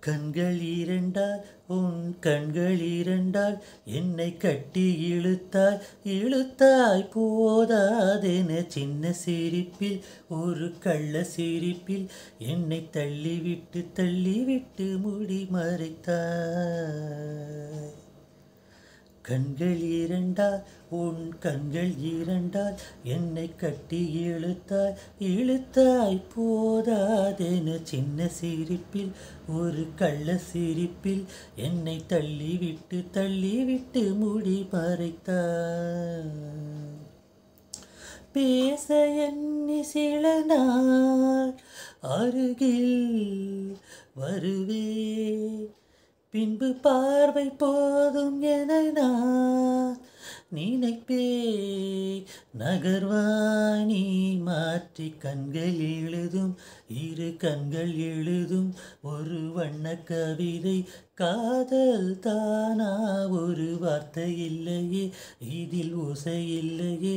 கண்கள் இரண்டால் உன் கண்கள் இரண்டால் என்னை கட்டி இழுத்தாய் இழுத்தாய் போதாதென சின்ன சிரிப்பில் ஒரு கள்ள சிரிப்பில் என்னை தள்ளிவிட்டு முடி மறைத்தாய். கண்கள் இரண்டால் உன் கண்கள் இரண்டால் என்னை கட்டி இழுத்தாய் இழுத்தாய் போதாதென சின்ன சிரிப்பில் ஒரு கள்ள சிரிப்பில் என்னை தள்ளிவிட்டு முடி மறைத்தாய். பேச எண்ணி சில நாள் அருகில் வருவேன், பின்பு பார்வை போதும் என நான் நினைப்பேன். நகர்வாய் நீ மாற்றி கண்கள் எழுதும் இரு கண்கள் எழுதும் ஒரு வண்ண கவிதை. காதல் தானா ஒரு வார்த்தை இல்லையே, இதில் ஓசை இல்லையே,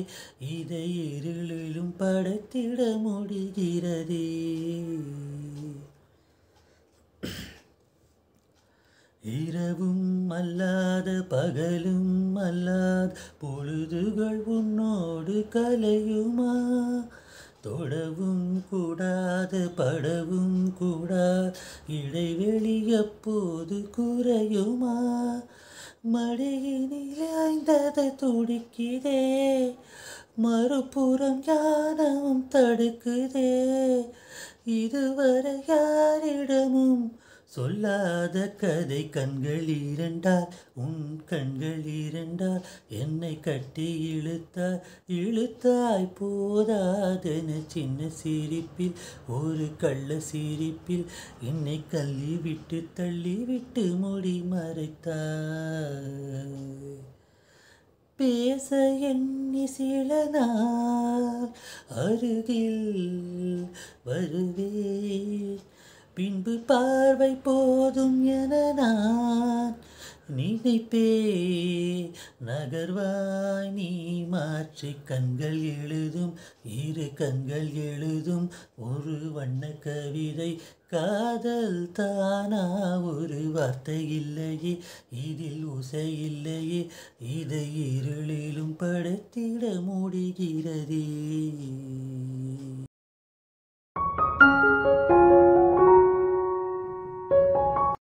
இதை இருளிலும் படைத்திட முடிகிறதே. இரவும் அல்லாத பகலும் அல்லாத பொழுதுகள் உன்னோடு கலையுமா? தொடவும் கூடாது படவும் கூடாது இடைவெளி எப்போது குறையுமா? மடியினில் ஐந்தது துடிக்குதே, மறுபுறம் ஞானம் தடுக்குதே. இதுவரை யாரிடமும் சொல்லாத கதை. கண்கள் இரண்டால் உன் கண்கள் இரண்டால் என்னை கட்டி இழுத்தாய் போதாதென சின்ன சிரிப்பில் ஒரு கள்ள சிரிப்பில் என்னை தள்ளிவிட்டு முடி மறைத்தாய். பேச எண்ணி சில நாள் அருகில் வருவேன், பின்பு பார்வை போதும் என நான் நினைப்பேன். நகர்வாய் நீ மாற்றி கண்கள் எழுதும் இரு கண்கள் எழுதும் ஒரு வண்ண கவிதை. காதல் தானா ஒரு வார்த்தை இல்லையே, இதில் ஓசை இல்லையே, இதை இருளிலும் படைத்திட முடிகிறதே.